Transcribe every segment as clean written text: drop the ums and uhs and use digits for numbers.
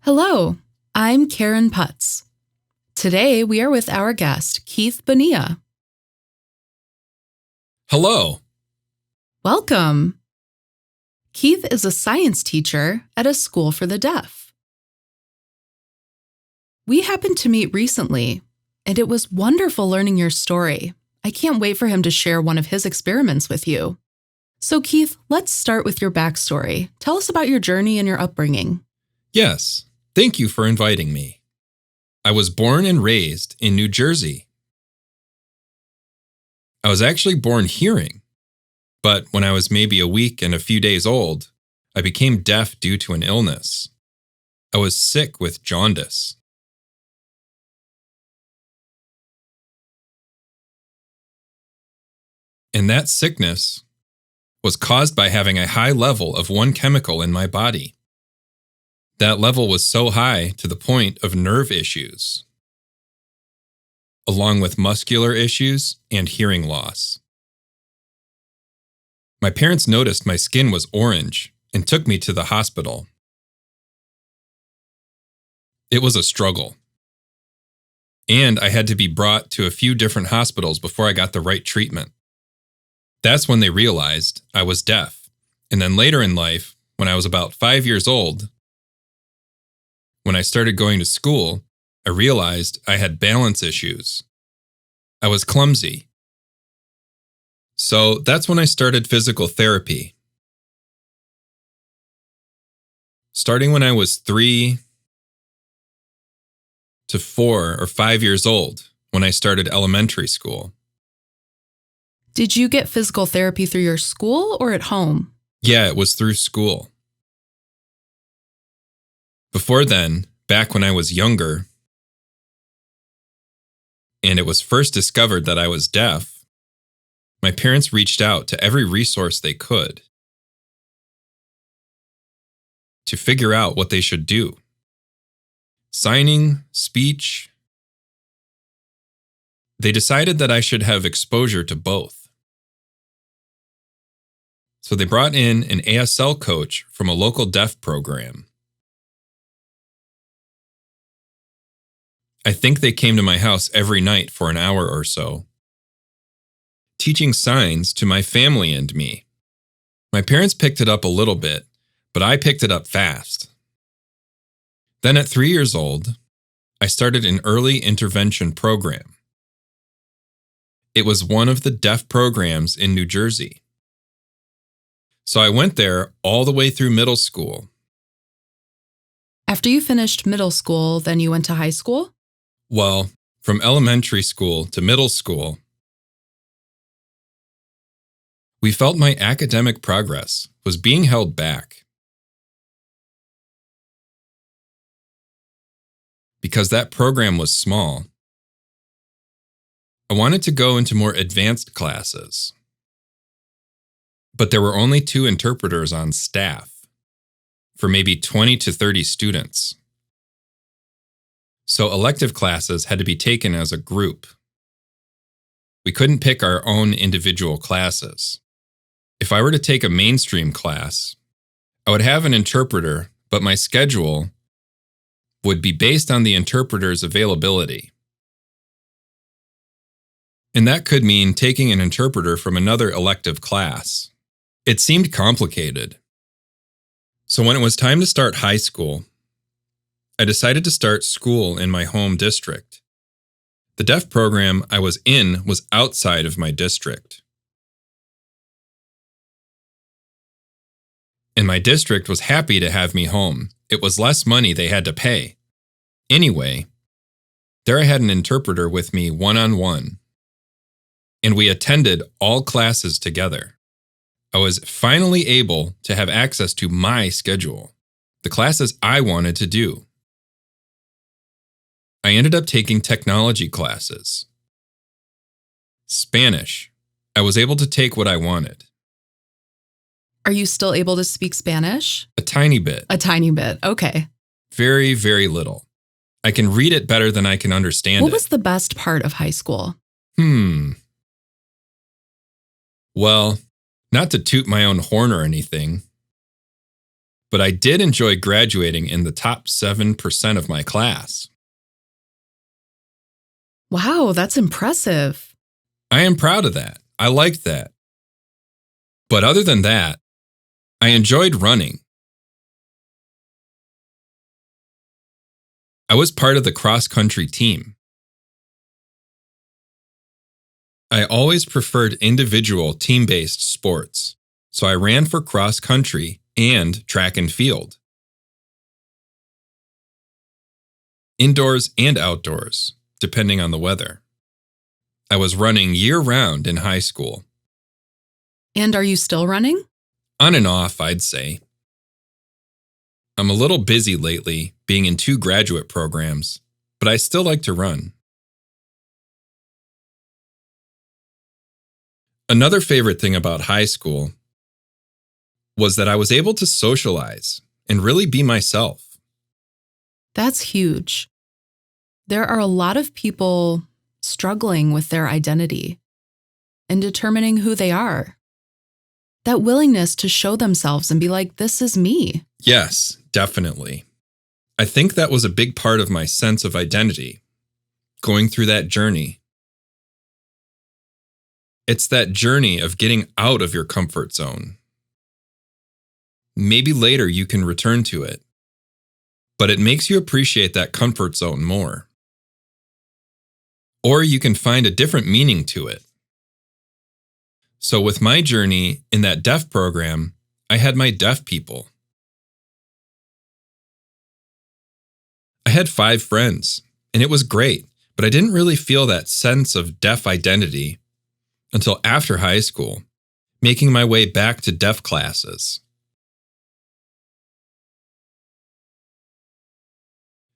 Hello, I'm Karen Putz. Today we are with our guest, Keith Bonilla. Hello. Welcome. Keith is a science teacher at a school for the deaf. We happened to meet recently, and it was wonderful learning your story. I can't wait for him to share one of his experiments with you. So Keith, let's start with your backstory. Tell us about your journey and your upbringing. Yes, thank you for inviting me. I was born and raised in New Jersey. I was actually born hearing, but when I was maybe a week and a few days old, I became deaf due to an illness. I was sick with jaundice. And that sickness was caused by having a high level of one chemical in my body. That level was so high to the point of nerve issues, along with muscular issues and hearing loss. My parents noticed my skin was orange and took me to the hospital. It was a struggle, and I had to be brought to a few different hospitals before I got the right treatment. That's when they realized I was deaf, and then later in life, when I was about 5 years old, when I started going to school, I realized I had balance issues. I was clumsy. So that's when I started physical therapy. Starting when I was 3 to 4 or 5 years old, when I started elementary school. Did you get physical therapy through your school or at home? Yeah, it was through school. Before then, back when I was younger, and it was first discovered that I was deaf, my parents reached out to every resource they could to figure out what they should do. Signing, speech. They decided that I should have exposure to both. So they brought in an ASL coach from a local deaf program. I think they came to my house every night for an hour or so, teaching signs to my family and me. My parents picked it up a little bit, but I picked it up fast. Then at 3 years old, I started an early intervention program. It was one of the deaf programs in New Jersey. So I went there all the way through middle school. After you finished middle school, then you went to high school? Well, from elementary school to middle school, we felt my academic progress was being held back because that program was small. I wanted to go into more advanced classes, but there were only 2 interpreters on staff for maybe 20 to 30 students. So elective classes had to be taken as a group. We couldn't pick our own individual classes. If I were to take a mainstream class, I would have an interpreter, but my schedule would be based on the interpreter's availability. And that could mean taking an interpreter from another elective class. It seemed complicated. So when it was time to start high school, I decided to start school in my home district. The deaf program I was in was outside of my district. And my district was happy to have me home. It was less money they had to pay. Anyway, there I had an interpreter with me one-on-one. And we attended all classes together. I was finally able to have access to my schedule, the classes I wanted to do. I ended up taking technology classes. Spanish. I was able to take what I wanted. Are you still able to speak Spanish? A tiny bit. A tiny bit, okay. Very, very little. I can read it better than I can understand it. What was the best part of high school? Well, not to toot my own horn or anything, but I did enjoy graduating in the top 7% of my class. Wow, that's impressive. I am proud of that. I liked that. But other than that, I enjoyed running. I was part of the cross-country team. I always preferred individual team-based sports, so I ran for cross-country and track and field. Indoors and outdoors, depending on the weather. I was running year-round in high school. And are you still running? On and off, I'd say. I'm a little busy lately, being in 2 graduate programs, but I still like to run. Another favorite thing about high school was that I was able to socialize and really be myself. That's huge. There are a lot of people struggling with their identity and determining who they are. That willingness to show themselves and be like, this is me. Yes, definitely. I think that was a big part of my sense of identity, going through that journey. It's that journey of getting out of your comfort zone. Maybe later you can return to it, but it makes you appreciate that comfort zone more. Or you can find a different meaning to it. So with my journey in that deaf program, I had my deaf people. I had 5 friends, and it was great, but I didn't really feel that sense of deaf identity until after high school, making my way back to deaf classes.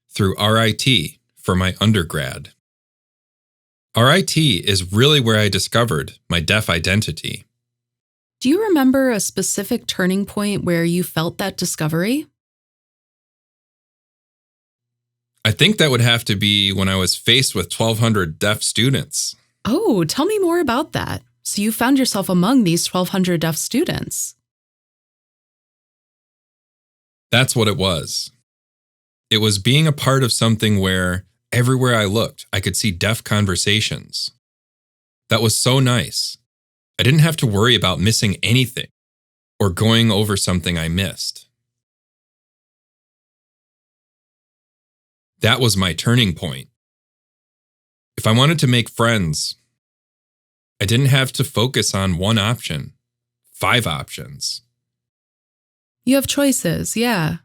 Through RIT for my undergrad. RIT is really where I discovered my deaf identity. Do you remember a specific turning point where you felt that discovery? I think that would have to be when I was faced with 1,200 deaf students. Oh, tell me more about that. So you found yourself among these 1,200 deaf students. That's what it was. It was being a part of something where everywhere I looked, I could see deaf conversations. That was so nice. I didn't have to worry about missing anything or going over something I missed. That was my turning point. If I wanted to make friends, I didn't have to focus on one option, 5 options. You have choices, yeah.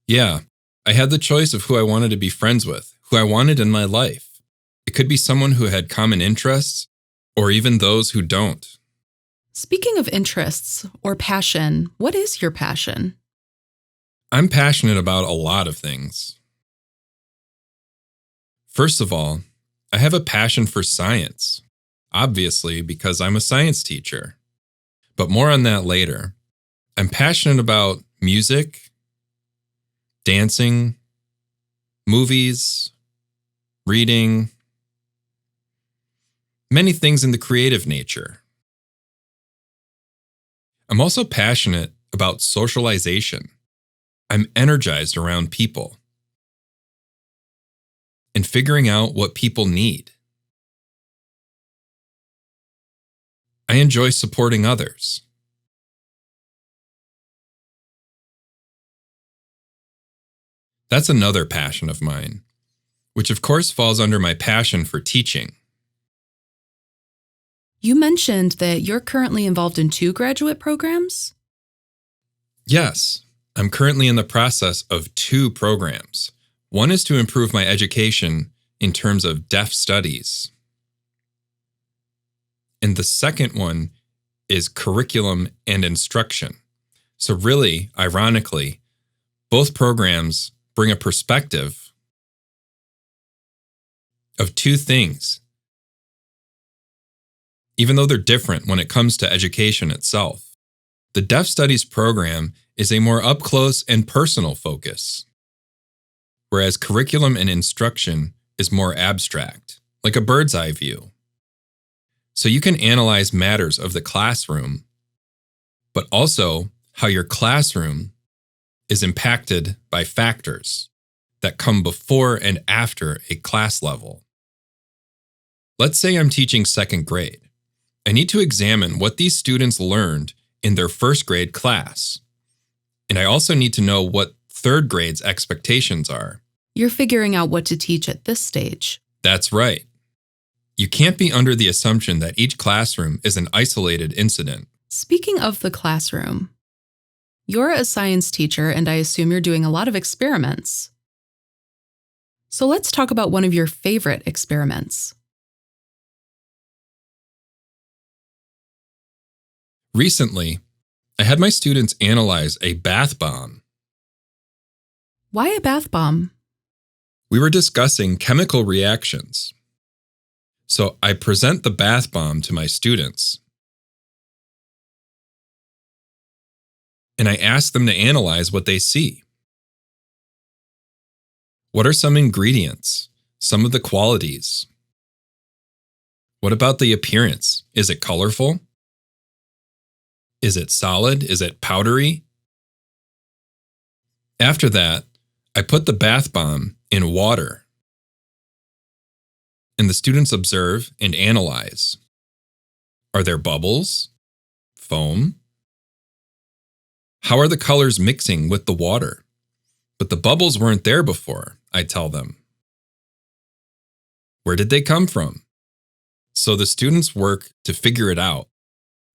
Yeah, I had the choice of who I wanted to be friends with, who I wanted in my life. It could be someone who had common interests, or even those who don't. Speaking of interests or passion, what is your passion? I'm passionate about a lot of things. First of all, I have a passion for science, obviously because I'm a science teacher. But more on that later. I'm passionate about music, dancing, movies, reading, many things in the creative nature. I'm also passionate about socialization. I'm energized around people and figuring out what people need. I enjoy supporting others. That's another passion of mine, which of course falls under my passion for teaching. You mentioned that you're currently involved in 2 graduate programs? Yes, I'm currently in the process of 2 programs. One is to improve my education in terms of deaf studies. And the second one is curriculum and instruction. So really, ironically, both programs bring a perspective of 2 things, even though they're different when it comes to education itself. The Deaf Studies program is a more up-close and personal focus, whereas curriculum and instruction is more abstract, like a bird's eye view. So you can analyze matters of the classroom, but also how your classroom is impacted by factors that come before and after a class level. Let's say I'm teaching second grade. I need to examine what these students learned in their first grade class. And I also need to know what third grade's expectations are. You're figuring out what to teach at this stage. That's right. You can't be under the assumption that each classroom is an isolated incident. Speaking of the classroom, you're a science teacher, and I assume you're doing a lot of experiments. So let's talk about one of your favorite experiments. Recently, I had my students analyze a bath bomb. Why a bath bomb? We were discussing chemical reactions. So I present the bath bomb to my students. And I ask them to analyze what they see. What are some ingredients? Some of the qualities? What about the appearance? Is it colorful? Is it solid? Is it powdery? After that, I put the bath bomb in water. And the students observe and analyze. Are there bubbles? Foam? How are the colors mixing with the water? But the bubbles weren't there before, I tell them. Where did they come from? So the students work to figure it out.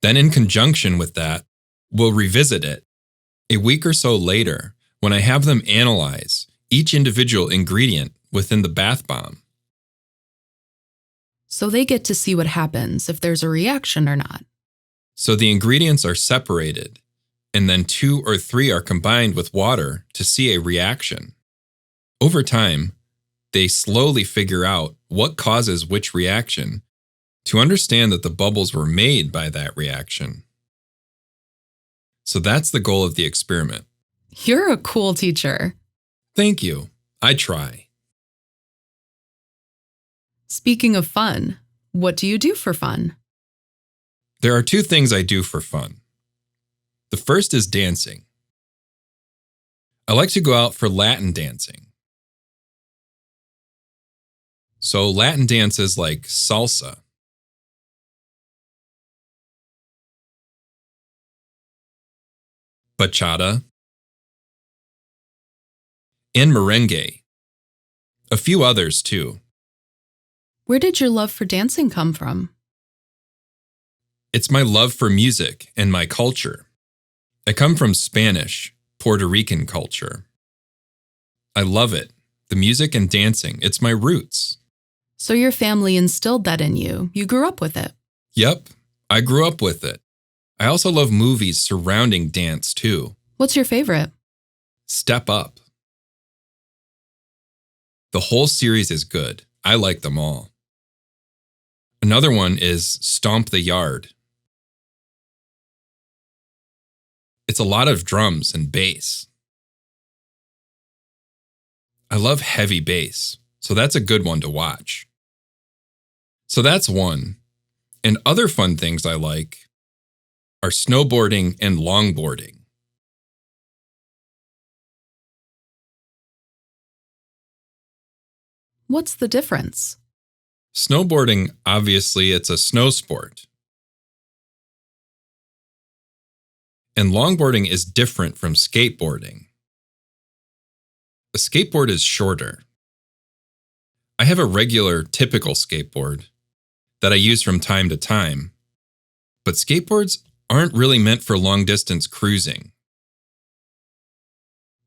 Then in conjunction with that, we'll revisit it. A week or so later, when I have them analyze each individual ingredient within the bath bomb. So they get to see what happens if there's a reaction or not. So the ingredients are separated, and then 2 or 3 are combined with water to see a reaction. Over time, they slowly figure out what causes which reaction to understand that the bubbles were made by that reaction. So that's the goal of the experiment. You're a cool teacher. Thank you. I try. Speaking of fun, what do you do for fun? There are 2 things I do for fun. The first is dancing. I like to go out for Latin dancing. So Latin dances like salsa, bachata, and merengue. A few others too. Where did your love for dancing come from? It's my love for music and my culture. I come from Spanish, Puerto Rican culture. I love it. The music and dancing, it's my roots. So your family instilled that in you. You grew up with it. Yep, I grew up with it. I also love movies surrounding dance too. What's your favorite? Step Up. The whole series is good. I like them all. Another one is Stomp the Yard. It's a lot of drums and bass. I love heavy bass, so that's a good one to watch. So that's one. And other fun things I like are snowboarding and longboarding. What's the difference? Snowboarding, obviously, it's a snow sport. And longboarding is different from skateboarding. A skateboard is shorter. I have a regular, typical skateboard that I use from time to time, but skateboards aren't really meant for long-distance cruising,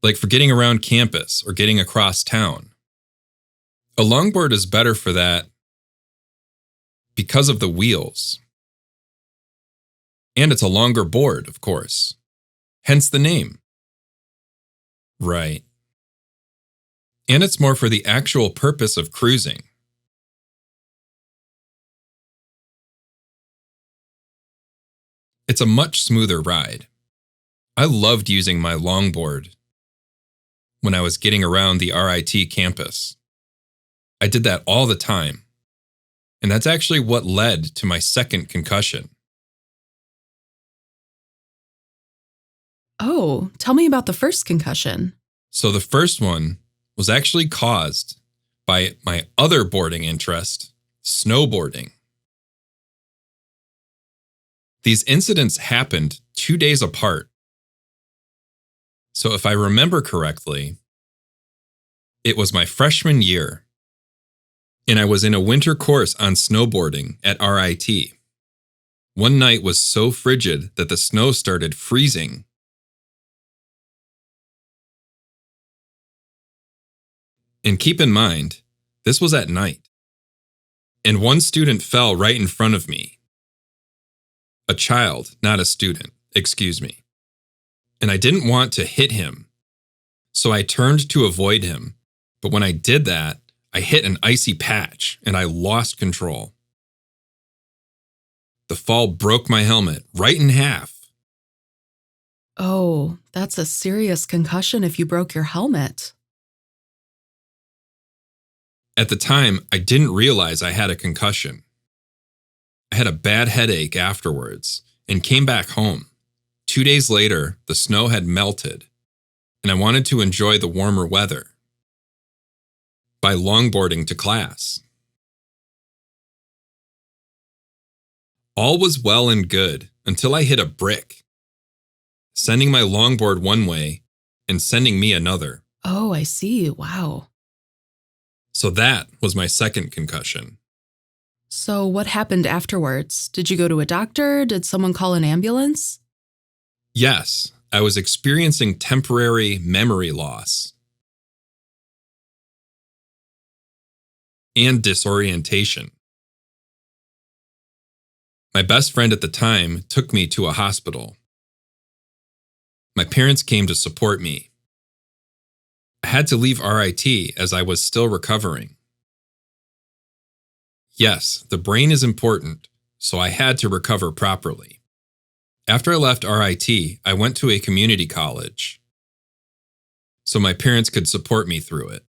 like for getting around campus or getting across town. A longboard is better for that because of the wheels. And it's a longer board, of course. Hence the name. Right. And it's more for the actual purpose of cruising. It's a much smoother ride. I loved using my longboard when I was getting around the RIT campus. I did that all the time. And that's actually what led to my second concussion. Oh, tell me about the first concussion. So the first one was actually caused by my other boarding interest, snowboarding. These incidents happened 2 days apart. So if I remember correctly, it was my freshman year, and I was in a winter course on snowboarding at RIT. One night was so frigid that the snow started freezing. And keep in mind, this was at night. And one student fell right in front of me. A child, not a student, excuse me. And I didn't want to hit him, so I turned to avoid him. But when I did that, I hit an icy patch and I lost control. The fall broke my helmet right in half. Oh, that's a serious concussion if you broke your helmet. At the time, I didn't realize I had a concussion. I had a bad headache afterwards and came back home. 2 days later, the snow had melted, and I wanted to enjoy the warmer weather by longboarding to class. All was well and good until I hit a brick, sending my longboard one way and sending me another. Oh, I see. Wow. So that was my second concussion. So what happened afterwards? Did you go to a doctor? Did someone call an ambulance? Yes, I was experiencing temporary memory loss and disorientation. My best friend at the time took me to a hospital. My parents came to support me. I had to leave RIT as I was still recovering. Yes, the brain is important, so I had to recover properly. After I left RIT, I went to a community college, so my parents could support me through it.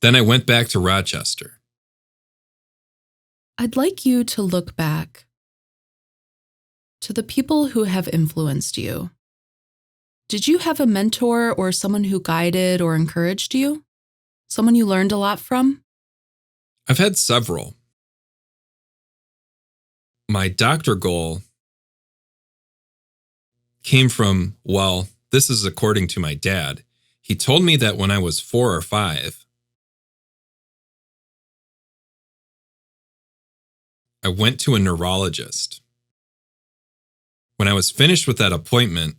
Then I went back to Rochester. I'd like you to look back to the people who have influenced you. Did you have a mentor or someone who guided or encouraged you? Someone you learned a lot from? I've had several. My doctor goal came from, well, this is according to my dad. He told me that when I was 4 or 5, I went to a neurologist. When I was finished with that appointment,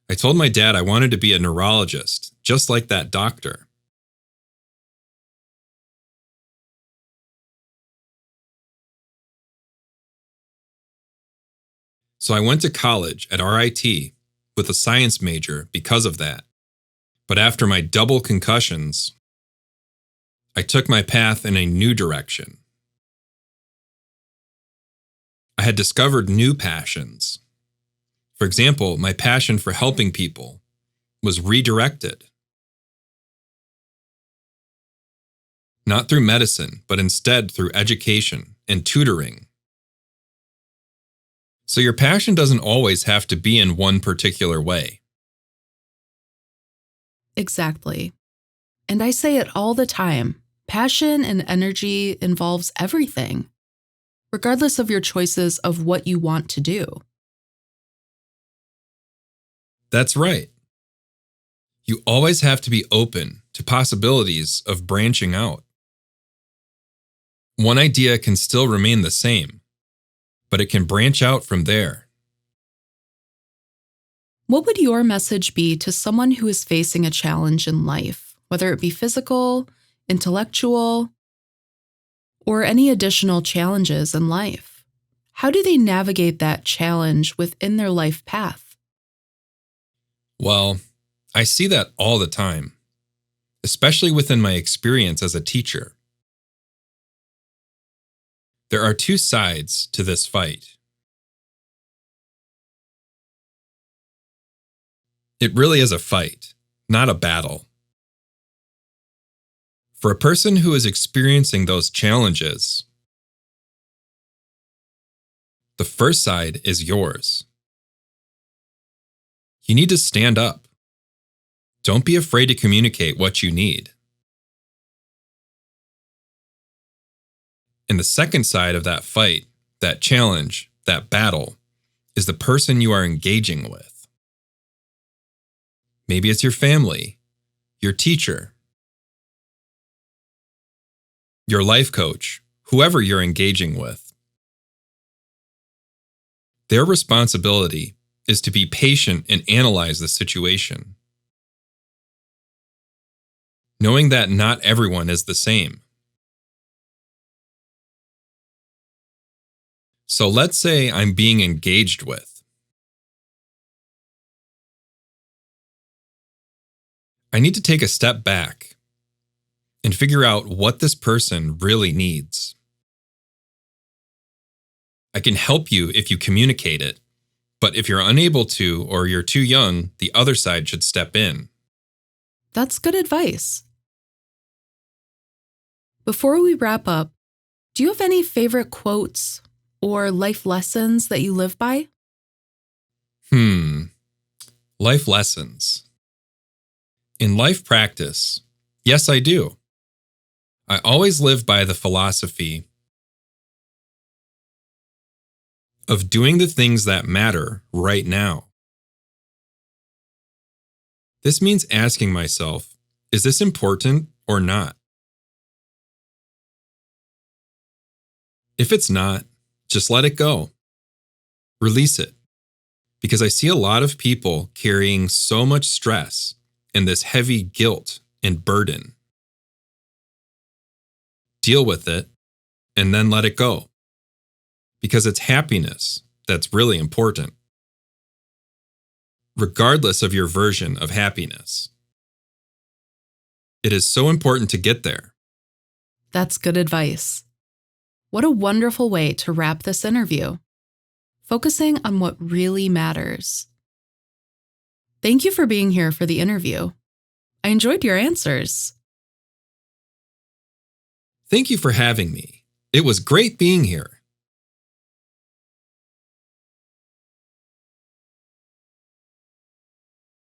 I told my dad I wanted to be a neurologist, just like that doctor. So I went to college at RIT with a science major because of that. But after my double concussions, I took my path in a new direction. I had discovered new passions. For example, my passion for helping people was redirected. Not through medicine, but instead through education and tutoring. So your passion doesn't always have to be in one particular way. Exactly. And I say it all the time. Passion and energy involves everything, regardless of your choices of what you want to do. That's right. You always have to be open to possibilities of branching out. One idea can still remain the same, but it can branch out from there. What would your message be to someone who is facing a challenge in life, whether it be physical, intellectual, or any additional challenges in life? How do they navigate that challenge within their life path? Well, I see that all the time, especially within my experience as a teacher. There are two sides to this fight. It really is a fight, not a battle. For a person who is experiencing those challenges, the first side is yours. You need to stand up. Don't be afraid to communicate what you need. And the second side of that fight, that challenge, that battle, is the person you are engaging with. Maybe it's your family, your teacher, your life coach, whoever you're engaging with. Their responsibility is to be patient and analyze the situation, knowing that not everyone is the same. So let's say I'm being engaged with. I need to take a step back and figure out what this person really needs. I can help you if you communicate it, but if you're unable to or you're too young, the other side should step in. That's good advice. Before we wrap up, do you have any favorite quotes or life lessons that you live by? Life lessons. In life practice, yes, I do. I always live by the philosophy of doing the things that matter right now. This means asking myself, is this important or not? If it's not, just let it go. Release it. Because I see a lot of people carrying so much stress and this heavy guilt and burden. Deal with it and then let it go. Because it's happiness that's really important. Regardless of your version of happiness. It is so important to get there. That's good advice. What a wonderful way to wrap this interview, focusing on what really matters. Thank you for being here for the interview. I enjoyed your answers. Thank you for having me. It was great being here.